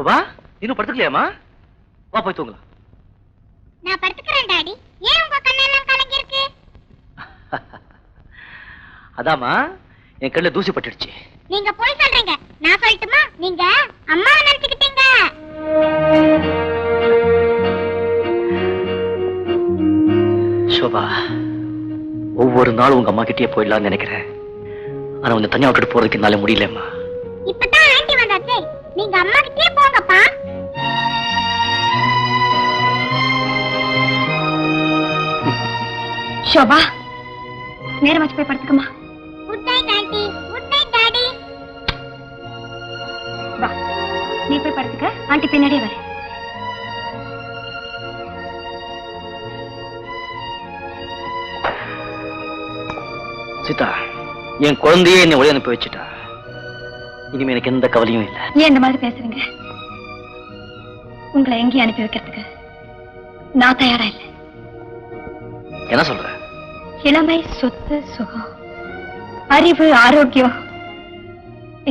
சுபா இன்னும் படுத்துக்கலையாமா? வா போய் தூங்கலாம். நான் படுத்துக்கிறேன் டாடி. ஏன் உங்க கண்ணெல்லாம் கலங்கி இருக்கு? அதாமா என் கண்ணுல தூசி பட்டுடுச்சு. நீங்க போய் சொல்றீங்க. நான் சொல்லட்டுமா? நீங்க அம்மா நினைச்சுக்கிட்டீங்க. சோபா, ஒவ்வொரு நாளும் உங்க அம்மா கிட்டே போயிடலாம்னு நினைக்கிறேன். ஆனா உன்னை தனியா விட்டுட்டு போறதுக்கு என்னால முடியலம்மா. இப்பதான் ஆண்டி வந்தாச்சே, நீங்க அம்மா கிட்டே போங்கப்பா. சோபா, நேரமாச்சு போய் படுத்துக்கமா. Good night aunty. Good night daddy. வா, நீ போய் படுத்துக்க, ஆண்டி பின்னாடியே வர. சீதா, என் குழந்தையே என்னை ஒளி அனுப்பி வச்சுட்டா. இனிமே எனக்கு எந்த கவலையும் இல்லை. ஏன் இந்த மாதிரி பேசுறீங்க? உங்களை எங்கேயும் அனுப்பி வைக்கிறதுக்கு நான் தயாரா இல்லை. என்ன சொல்ற? இளமை, சொத்து, சுகம், அறிவு, ஆரோக்கியம்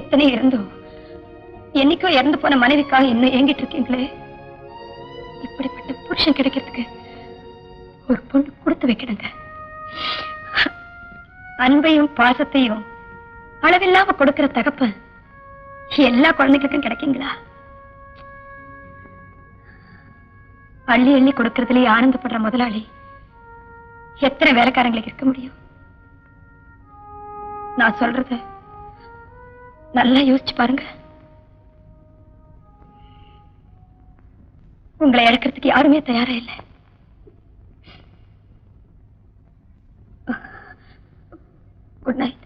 இத்தனை இருந்தும் என்னைக்கோ இறந்து போன மனைவிக்காக இன்னும் ஏங்கிட்டு இருக்கீங்களே. இப்படிப்பட்ட புருஷன் கிடைக்கிறதுக்கு ஒரு பொண்ணு கொடுத்து வைக்கணுங்க. அன்பையும் பாசத்தையும் அளவில்லாம கொடுக்கிற தகப்பு எல்லா குழந்தைகளுக்கும் கிடைக்குங்களா? அள்ளி அள்ளி கொடுக்கறதுலயே ஆனந்தப்படுற முதலாளி எத்தனை வேலைக்காரங்களுக்கு இருக்க முடியும்? நான் சொல்றது நல்லா யோசிச்சு பாருங்க. உங்களை இழக்கிறதுக்கு யாருமே தயாரா இல்லை. Good night.